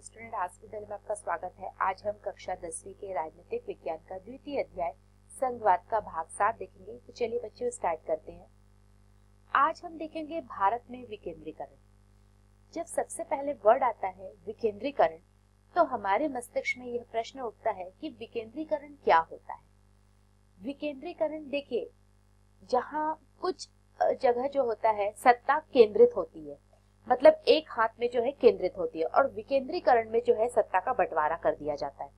Dear student, आज के विद्यालय में आपका स्वागत है। आज हम कक्षा 10वीं के राजनीतिक विज्ञान का द्वितीय अध्याय संघवाद का भाग 7 देखेंगे। तो चलिए बच्चों स्टार्ट करते हैं। आज हम देखेंगे भारत में विकेंद्रीकरण। जब सबसे पहले वर्ड आता है विकेंद्रीकरण, तो हमारे मस्तिष्क में यह प्रश्न उठता है कि विकेंद्रीकरण क्या होता है। विकेंद्रीकरण देखिए, जहाँ कुछ जगह जो होता है सत्ता केंद्रित होती है, मतलब एक हाथ में जो है केंद्रित होती है, और विकेंद्रीकरण में जो है सत्ता का बंटवारा कर दिया जाता है।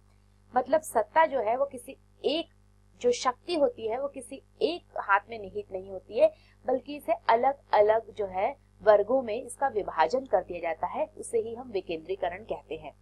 मतलब सत्ता जो है वो किसी एक जो शक्ति होती है वो किसी एक हाथ में निहित नहीं होती है, बल्कि इसे अलग अलग जो है वर्गों में इसका विभाजन कर दिया जाता है। उसे ही हम विकेंद्रीकरण कहते हैं।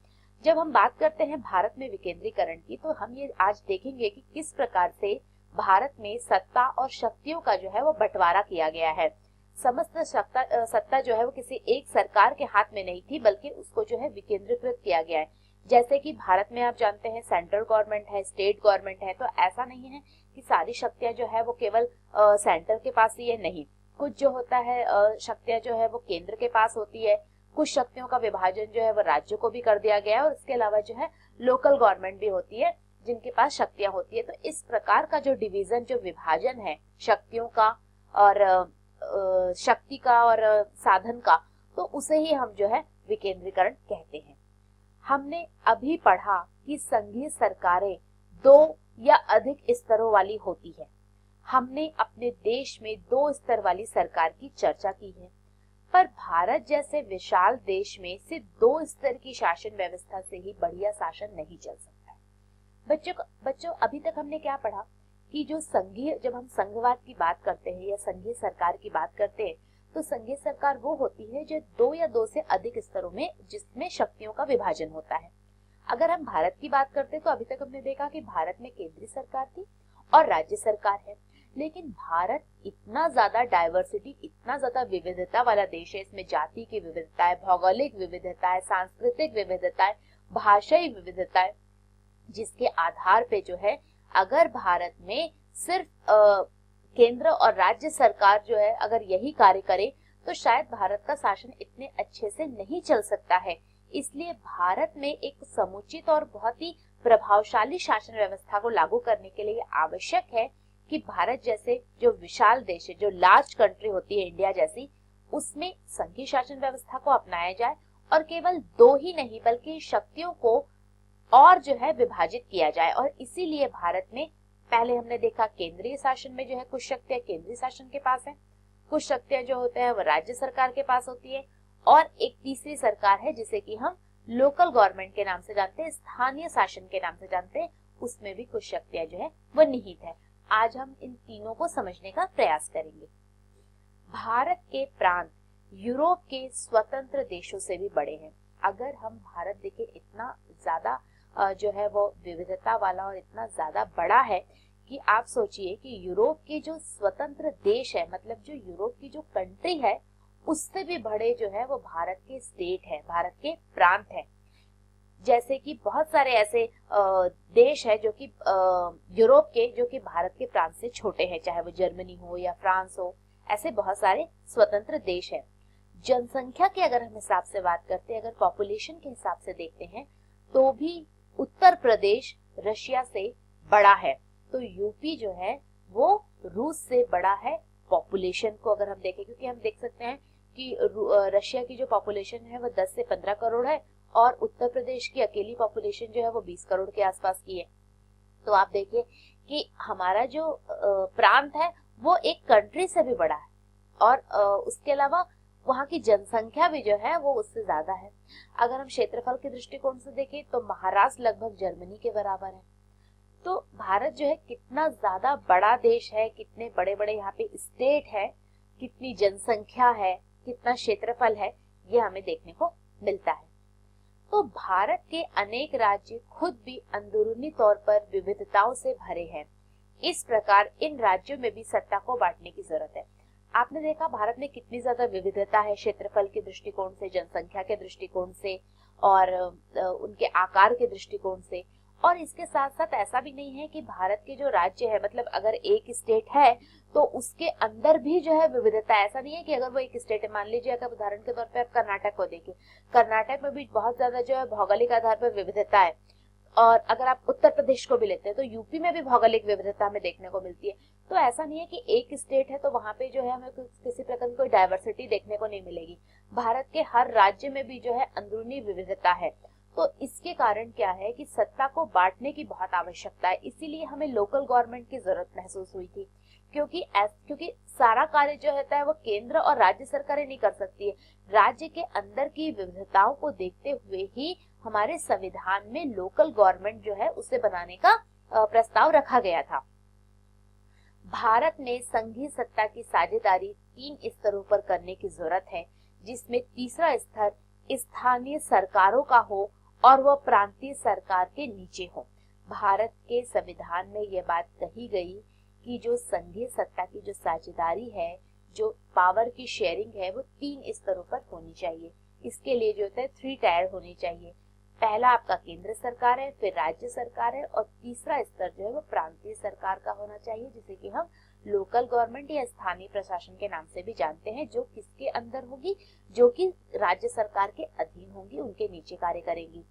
जब हम बात करते हैं भारत में विकेंद्रीकरण की, तो हम ये आज देखेंगे कि किस प्रकार से भारत में सत्ता और शक्तियों का जो है वो बंटवारा किया गया है। समस्त सत्ता जो है वो किसी एक सरकार के हाथ में नहीं थी, बल्कि उसको जो है विकेंद्रीकृत किया गया है। जैसे कि भारत में आप जानते हैं सेंट्रल गवर्नमेंट है, स्टेट गवर्नमेंट है, तो ऐसा नहीं है कि सारी शक्तियां जो है वो केवल सेंटर के पास ही है। नहीं, कुछ जो होता है शक्तियां जो है वो केंद्र के पास होती है। कुछ शक्तियों का विभाजन जो है वो राज्यों को भी कर दिया गया है, और इसके अलावा जो है लोकल गवर्नमेंट भी होती है जिनके पास शक्तियां होती है। तो इस प्रकार का जो डिवीजन, जो विभाजन है शक्तियों का और शक्ति का और साधन का, तो उसे ही हम जो है विकेंद्रीकरण कहते हैं। हमने अभी पढ़ा कि संघीय सरकारें 2 या अधिक स्तरों वाली होती है। हमने अपने देश में 2 स्तर वाली सरकार की चर्चा की है, पर भारत जैसे विशाल देश में सिर्फ 2 स्तर की शासन व्यवस्था से ही बढ़िया शासन नहीं चल सकता है। बच्चों अभी तक हमने क्या पढ़ा कि जो जब हम संघवाद की बात करते हैं या संघीय सरकार की बात करते हैं, तो संघीय सरकार वो होती है जो 2 या 2 से अधिक स्तरों में जिसमें शक्तियों का विभाजन होता है। अगर हम भारत की बात करते हैं, तो अभी तक हमने देखा कि भारत में केंद्रीय सरकार थी और राज्य सरकार है। लेकिन भारत इतना ज्यादा डाइवर्सिटी, इतना ज्यादा विविधता वाला देश है। इसमें जाति की विविधता है, भौगोलिक विविधता है, सांस्कृतिक विविधता है, भाषाई विविधता है, जिसके आधार पे जो है अगर भारत में सिर्फ केंद्र और राज्य सरकार जो है अगर यही कार्य करे, तो शायद भारत का शासन इतने अच्छे से नहीं चल सकता है। इसलिए भारत में एक समुचित और बहुत ही प्रभावशाली शासन व्यवस्था को लागू करने के लिए आवश्यक है कि भारत जैसे जो विशाल देश है, जो लार्ज कंट्री होती है इंडिया जैसी, उसमें संघीय शासन व्यवस्था को अपनाया जाए, और केवल 2 ही नहीं बल्कि शक्तियों को और जो है विभाजित किया जाए। और इसीलिए भारत में पहले हमने देखा केंद्रीय शासन में जो है कुछ शक्तियां केंद्रीय शासन के पास है, कुछ शक्तियां जो होते हैं वो राज्य सरकार के पास होती है, और एक तीसरी सरकार है जिसे कि हम लोकल गवर्नमेंट के नाम से जानते हैं, स्थानीय शासन के नाम से जानते हैं। उसमें भी कुछ शक्तियां जो है वो निहित है। आज हम इन तीनों को समझने का प्रयास करेंगे। भारत के प्रांत यूरोप के स्वतंत्र देशों से भी बड़े हैं। अगर हम भारत देखें, इतना ज्यादा जो है वो विविधता वाला और इतना ज्यादा बड़ा है कि आप सोचिए कि यूरोप के जो स्वतंत्र देश है, मतलब जो यूरोप की जो कंट्री है, उससे भी बड़े जो है वो भारत के स्टेट है, भारत के प्रांत है। जैसे कि बहुत सारे ऐसे देश है जो कि यूरोप के, जो कि भारत के प्रांत से छोटे हैं, चाहे वो जर्मनी हो या फ्रांस हो। ऐसे बहुत सारे स्वतंत्र देश है। जनसंख्या के अगर हम हिसाब से बात करते हैं, अगर पॉपुलेशन के हिसाब से देखते हैं, तो भी उत्तर प्रदेश रशिया से बड़ा है। तो यूपी जो है वो रूस से बड़ा है पॉपुलेशन को अगर हम देखें, क्योंकि हम देख सकते हैं कि रशिया की जो पॉपुलेशन है वो 10 से 15 करोड़ है, और उत्तर प्रदेश की अकेली पॉपुलेशन जो है वो 20 करोड़ के आसपास की है। तो आप देखिए कि हमारा जो प्रांत है वो एक कंट्री से भी बड़ा है, और उसके अलावा वहां की जनसंख्या भी जो है वो उससे ज्यादा है। अगर हम क्षेत्रफल के दृष्टिकोण से देखें, तो महाराष्ट्र लगभग जर्मनी के बराबर है। तो भारत जो है कितना ज्यादा बड़ा देश है, कितने बड़े बड़े यहाँ पे स्टेट है, कितनी जनसंख्या है, कितना क्षेत्रफल है, ये हमें देखने को मिलता है। तो भारत के अनेक राज्य खुद भी अंदरूनी तौर पर विविधताओं से भरे हैं। इस प्रकार इन राज्यों में भी सत्ता को बांटने की जरूरत है। आपने देखा भारत में कितनी ज्यादा विविधता है, क्षेत्रफल के दृष्टिकोण से, जनसंख्या के दृष्टिकोण से, और उनके आकार के दृष्टिकोण से। और इसके साथ साथ ऐसा भी नहीं है कि भारत के जो राज्य है, मतलब अगर एक स्टेट है तो उसके अंदर भी जो है विविधता, ऐसा नहीं है कि अगर वो एक स्टेट है, मान लीजिए अगर उदाहरण के तौर पे आप कर्नाटक को देखिए, कर्नाटक में भी बहुत ज्यादा जो है भौगोलिक आधार पर विविधता है। और अगर आप उत्तर प्रदेश को भी लेते हैं तो यूपी में भी भौगोलिक विविधता हमें देखने को मिलती है। तो ऐसा नहीं है कि एक स्टेट है तो वहां पे जो है हमें किसी प्रकार की कोई डाइवर्सिटी देखने को नहीं मिलेगी। भारत के हर राज्य में भी जो है अंदरूनी विविधता है। तो इसके कारण क्या है कि सत्ता को बांटने की बहुत आवश्यकता है, इसीलिए हमें लोकल गवर्नमेंट की जरूरत महसूस हुई थी। क्योंकि सारा कार्य जो होता है वो केंद्र और राज्य सरकारें नहीं कर सकती है। राज्य के अंदर की विविधताओं को देखते हुए ही हमारे संविधान में लोकल गवर्नमेंट जो है उसे बनाने का प्रस्ताव रखा गया था। भारत में संघीय सत्ता की साझेदारी 3 स्तरों पर करने की जरूरत है, जिसमें तीसरा स्तर स्थानीय सरकारों का हो और वह प्रांतीय सरकार के नीचे हो। भारत के संविधान में यह बात कही गई कि जो संघीय सत्ता की जो साझेदारी है, जो पावर की शेयरिंग है, वो 3 स्तरों पर होनी चाहिए। इसके लिए जो होता है 3 टायर होनी चाहिए। पहला आपका केंद्र सरकार है, फिर राज्य सरकार है, और तीसरा स्तर जो है वो प्रांतीय सरकार का होना चाहिए, जिसे कि हम लोकल गवर्नमेंट या स्थानीय प्रशासन के नाम से भी जानते हैं, जो किसके अंदर होगी, जो कि राज्य सरकार के अधीन होंगी, उनके नीचे कार्य करेंगी।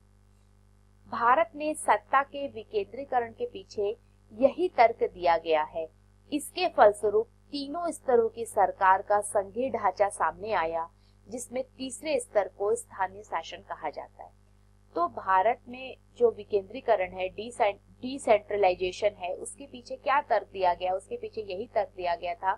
भारत में सत्ता के विकेंद्रीकरण के पीछे यही तर्क दिया गया है। इसके फलस्वरूप तीनों स्तरों की सरकार का संघीय ढांचा सामने आया, जिसमें तीसरे स्तर को स्थानीय शासन कहा जाता है। तो भारत में जो विकेंद्रीकरण है, डिसेंट्रलाइजेशन है, उसके पीछे क्या तर्क दिया गया? उसके पीछे यही तर्क दिया गया था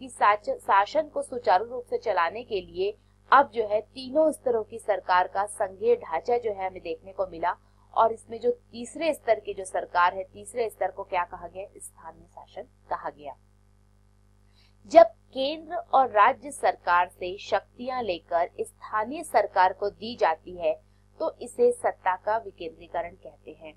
कि शासन को सुचारू रूप से चलाने के लिए अब जो है तीनों स्तरों की सरकार का संघीय ढांचा जो है हमें देखने को मिला। और इसमें जो तीसरे स्तर की जो सरकार है, तीसरे स्तर को क्या कहा गया? स्थानीय शासन कहा गया। जब केंद्र और राज्य सरकार से शक्तियां लेकर स्थानीय सरकार को दी जाती है तो इसे सत्ता का विकेंद्रीकरण कहते हैं।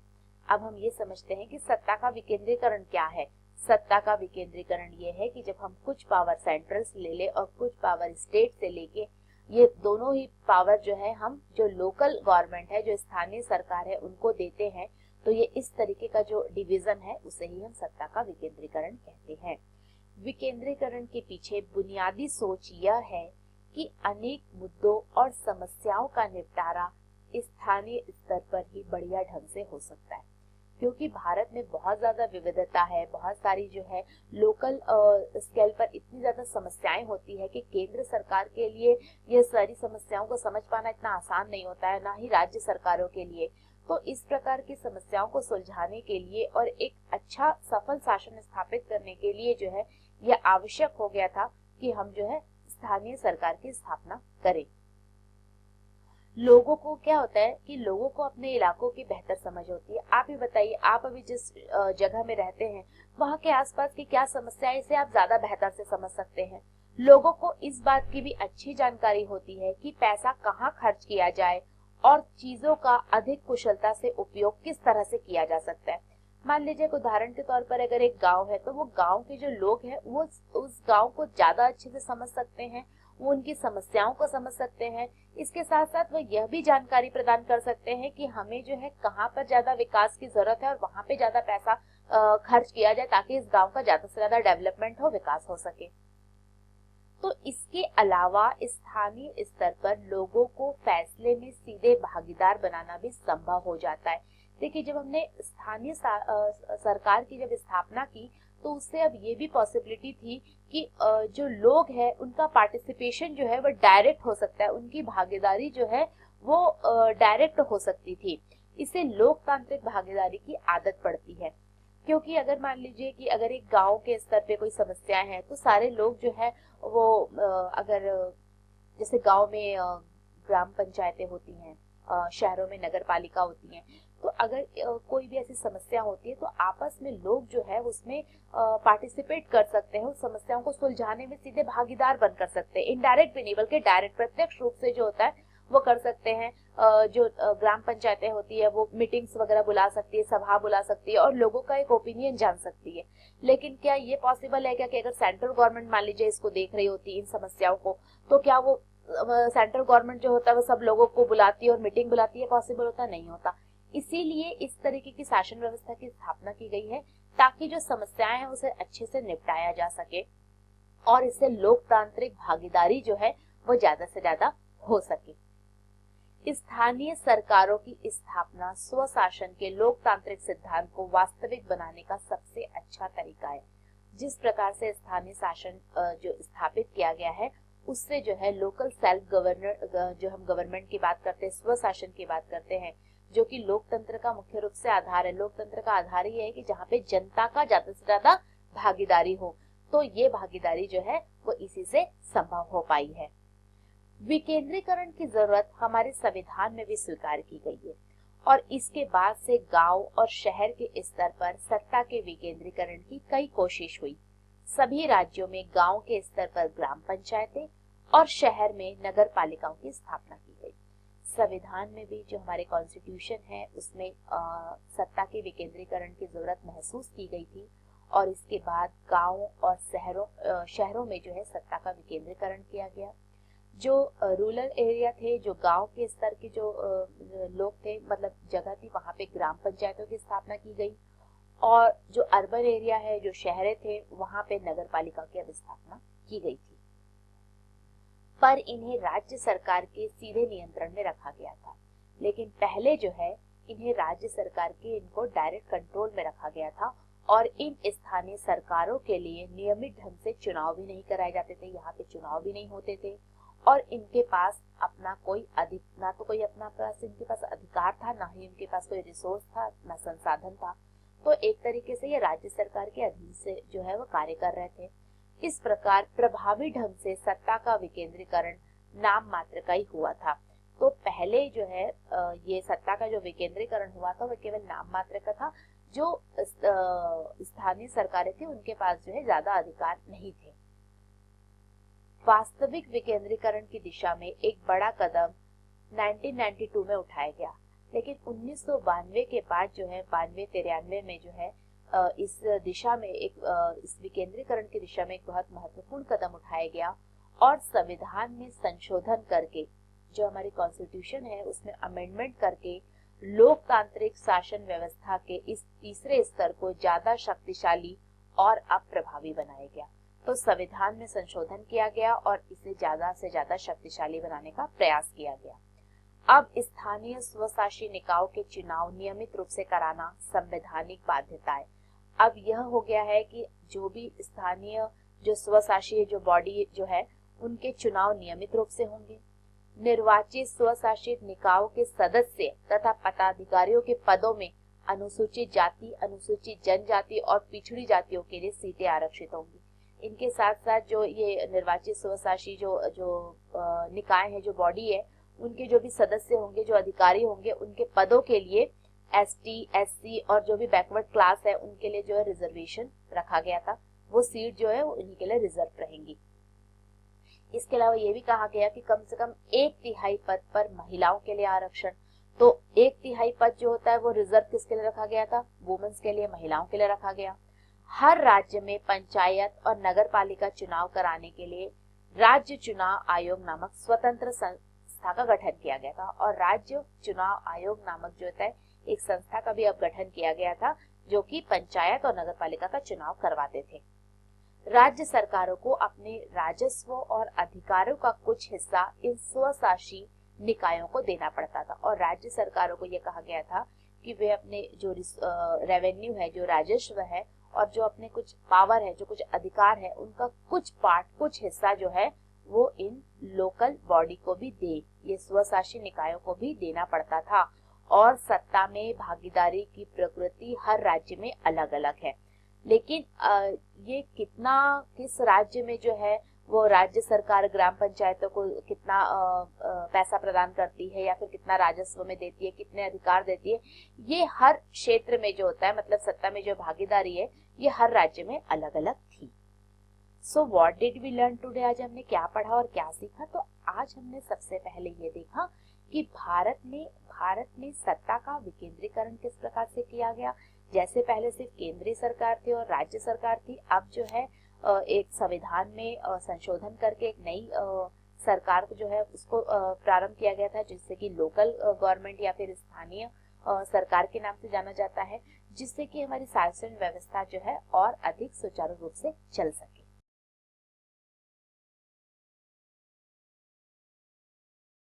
अब हम ये समझते हैं कि सत्ता का विकेंद्रीकरण क्या है। सत्ता का विकेंद्रीकरण ये है कि जब हम कुछ पावर सेंट्रल से ले ले और कुछ पावर स्टेट से लेके, ये दोनों ही पावर जो है हम जो लोकल गवर्नमेंट है, जो स्थानीय सरकार है, उनको देते हैं, तो ये इस तरीके का जो डिवीजन है उसे ही हम सत्ता का विकेंद्रीकरण कहते हैं। विकेंद्रीकरण के पीछे बुनियादी सोच यह है कि अनेक मुद्दों और समस्याओं का निपटारा स्थानीय स्तर पर ही बढ़िया ढंग से हो सकता है, क्योंकि भारत में बहुत ज्यादा विविधता है, बहुत सारी जो है लोकल स्केल पर इतनी ज्यादा समस्याएं होती है कि केंद्र सरकार के लिए ये सारी समस्याओं को समझ पाना इतना आसान नहीं होता है, ना ही राज्य सरकारों के लिए। तो इस प्रकार की समस्याओं को सुलझाने के लिए और एक अच्छा सफल शासन स्थापित करने के लिए जो है यह आवश्यक हो गया था कि हम जो है स्थानीय सरकार की स्थापना करें। लोगों को क्या होता है कि लोगों को अपने इलाकों की बेहतर समझ होती है। आप ही बताइए, आप अभी जिस जगह में रहते हैं वहां के आसपास की क्या समस्या है, इसे आप ज्यादा बेहतर से समझ सकते हैं। लोगों को इस बात की भी अच्छी जानकारी होती है कि पैसा कहाँ खर्च किया जाए और चीजों का अधिक कुशलता से उपयोग किस तरह से किया जा सकता है। मान लीजिए उदाहरण के तौर पर अगर एक गांव है तो वो गांव के जो लोग हैं वो उस गांव को ज्यादा अच्छे से समझ सकते हैं, वो उनकी समस्याओं को समझ सकते हैं। इसके साथ साथ वह यह भी जानकारी प्रदान कर सकते हैं कि हमें जो है कहाँ पर ज्यादा विकास की जरूरत है और वहां पे ज्यादा पैसा खर्च किया जाए ताकि इस गांव का ज्यादा से ज्यादा डेवलपमेंट हो, विकास हो सके। तो इसके अलावा स्थानीय स्तर पर लोगों को फैसले में सीधे भागीदार बनाना भी संभव हो जाता है। देखिए, जब हमने स्थानीय सरकार की जब स्थापना की तो उससे अब ये भी पॉसिबिलिटी थी कि जो लोग हैं उनका पार्टिसिपेशन जो है वो डायरेक्ट हो सकता है, उनकी भागीदारी जो है वो डायरेक्ट हो सकती थी। इससे लोकतांत्रिक भागीदारी की आदत पड़ती है, क्योंकि अगर मान लीजिए कि अगर एक गांव के स्तर पे कोई समस्या है तो सारे लोग जो है वो अगर जैसे गांव में ग्राम पंचायतें होती हैं, शहरों में नगर पालिका होती हैं, तो अगर कोई भी ऐसी समस्या होती है तो आपस में लोग जो है उसमें पार्टिसिपेट कर सकते हैं, उस समस्याओं को सुलझाने में सीधे भागीदार बन कर सकते हैं। इनडायरेक्ट भी नहीं बल्कि डायरेक्ट प्रत्यक्ष रूप से जो होता है वो कर सकते हैं। जो ग्राम पंचायतें होती है वो मीटिंग्स वगैरह बुला सकती है, सभा बुला सकती है और लोगों का एक ओपिनियन जान सकती है। लेकिन क्या ये पॉसिबल है क्या कि अगर सेंट्रल गवर्नमेंट मान लीजिए इसको देख रही होती है इन समस्याओं को, तो क्या वो सेंट्रल गवर्नमेंट जो होता है वो सब लोगों को बुलाती है और मीटिंग बुलाती है? पॉसिबल होता नहीं होता। इसीलिए इस तरीके की शासन व्यवस्था की स्थापना की गई है ताकि जो समस्याएं हैं उसे अच्छे से निपटाया जा सके और इससे लोकतांत्रिक भागीदारी जो है वो ज्यादा से ज्यादा हो सके। स्थानीय सरकारों की स्थापना स्वशासन के लोकतांत्रिक सिद्धांत को वास्तविक बनाने का सबसे अच्छा तरीका है। जिस प्रकार से स्थानीय शासन जो स्थापित किया गया है उससे जो है लोकल सेल्फ गवर्नर, जो हम गवर्नमेंट की बात करते हैं, स्वशासन की बात करते हैं, जो कि लोकतंत्र का मुख्य रूप से आधार है। लोकतंत्र का आधार ये है कि जहाँ पे जनता का ज्यादा से ज्यादा भागीदारी हो, तो ये भागीदारी जो है वो इसी से संभव हो पाई है। विकेंद्रीकरण की जरूरत हमारे संविधान में भी स्वीकार की गई है और इसके बाद से गांव और शहर के स्तर पर सत्ता के विकेंद्रीकरण की कई कोशिश हुई। सभी राज्यों में गांव के स्तर पर ग्राम पंचायतें और शहर में नगर पालिकाओं की स्थापना की गई। संविधान में भी जो हमारे कॉन्स्टिट्यूशन है उसमें सत्ता के विकेंद्रीकरण की जरूरत महसूस की गई थी और इसके बाद गांव और शहरों में जो है सत्ता का विकेंद्रीकरण किया गया। जो रूरल एरिया थे, जो गांव के स्तर के जो लोग थे, मतलब जगह थी, वहां पे ग्राम पंचायतों की स्थापना की गई और जो अर्बन एरिया है, जो शहरे थे, वहां पे नगर पालिका की अब स्थापना की गई थी। पर इन्हें राज्य सरकार के सीधे नियंत्रण में रखा गया था, लेकिन पहले जो है इन्हें राज्य सरकार के इनको डायरेक्ट कंट्रोल में रखा गया था और इन स्थानीय सरकारों के लिए नियमित ढंग से चुनाव भी नहीं कराए जाते थे। यहाँ पे चुनाव भी नहीं होते थे और इनके पास अपना कोई ना तो कोई अपना पास इनके पास अधिकार था, ना ही इनके पास कोई रिसोर्स था, ना संसाधन था। तो एक तरीके से ये राज्य सरकार के अधीन से जो है वो कार्य कर रहे थे। इस प्रकार प्रभावी ढंग से सत्ता का विकेंद्रीकरण नाम मात्र का ही हुआ था। तो पहले जो है ये सत्ता का जो विकेंद्रीकरण हुआ था वो केवल नाम मात्र का था। जो स्थानीय सरकारें थी उनके पास जो है ज्यादा अधिकार नहीं थे। वास्तविक विकेंद्रीकरण की दिशा में एक बड़ा कदम 1992 में उठाया गया, लेकिन 1992 के बाद जो है 92-93 में जो है इस दिशा में इस विकेंद्रीकरण की दिशा में एक बहुत महत्वपूर्ण कदम उठाया गया और संविधान में संशोधन करके, जो हमारी कॉन्स्टिट्यूशन है उसमें अमेंडमेंट करके लोकतांत्रिक शासन व्यवस्था के इस तीसरे स्तर को ज्यादा शक्तिशाली और अप्रभावी बनाया गया। तो संविधान में संशोधन किया गया और इसे ज्यादा से ज्यादा शक्तिशाली बनाने का प्रयास किया गया। अब स्थानीय स्वशासी निकायों के चुनाव नियमित रूप से कराना संवैधानिक बाध्यता है। अब यह हो गया है कि जो भी स्थानीय जो स्वशासी जो बॉडी जो है उनके चुनाव नियमित रूप से होंगे। निर्वाचित स्वशासित निकायों के सदस्य तथा पदाधिकारियों के पदों में अनुसूचित जाति, अनुसूचित जनजाति और पिछड़ी जातियों के लिए सीटें आरक्षित होंगी। इनके साथ साथ जो ये निर्वाचित स्वशासी जो निकाय है, जो बॉडी है, उनके जो भी सदस्य होंगे, जो अधिकारी होंगे, उनके पदों के लिए ST, SC और जो भी बैकवर्ड क्लास है उनके लिए जो है रिजर्वेशन रखा गया था। वो सीट जो है वो इन्हीं के लिए रिजर्व रहेंगी। इसके अलावा ये भी कहा गया कि कम से कम 1/3 पद पर महिलाओं के लिए आरक्षण। तो 1/3 पद जो होता है वो रिजर्व किसके लिए रखा गया था? वुमेन्स के लिए, महिलाओं के लिए रखा गया। हर राज्य में पंचायत और नगर पालिका चुनाव कराने के लिए राज्य चुनाव आयोग नामक स्वतंत्र संस्था का गठन किया गया था और राज्य चुनाव आयोग नामक जो होता है एक संस्था का भी अब गठन किया गया था, जो कि पंचायत और नगर पालिका का चुनाव करवाते थे। राज्य सरकारों को अपने राजस्व और अधिकारों का कुछ हिस्सा इन स्वशासी निकायों को देना पड़ता था और राज्य सरकारों को यह कहा गया था कि वे अपने जो रेवेन्यू है, जो राजस्व है और जो अपने कुछ पावर है, जो कुछ अधिकार है, उनका कुछ पार्ट, कुछ हिस्सा जो है वो इन लोकल बॉडी को भी दे, ये स्वशासी निकायों को भी देना पड़ता था। और सत्ता में भागीदारी की प्रकृति हर राज्य में अलग अलग है, लेकिन ये किस राज्य में जो है वो राज्य सरकार ग्राम पंचायतों को कितना पैसा प्रदान करती है या फिर कितना राजस्व में देती है, कितने अधिकार देती है, ये हर क्षेत्र में जो होता है, मतलब सत्ता में जो भागीदारी है, ये हर राज्य में अलग अलग थी। So what did we learn today? आज हमने क्या पढ़ा और क्या सीखा? तो आज हमने सबसे पहले ये देखा कि भारत में सत्ता का विकेंद्रीकरण किस प्रकार से किया गया। जैसे पहले सिर्फ केंद्रीय सरकार थी और राज्य सरकार थी, अब जो है एक संविधान में संशोधन करके एक नई सरकार जो है उसको प्रारंभ किया गया था, जिससे कि लोकल गवर्नमेंट या फिर स्थानीय सरकार के नाम से जाना जाता है, जिससे कि हमारी शासन व्यवस्था जो है और अधिक सुचारू रूप से चल सके।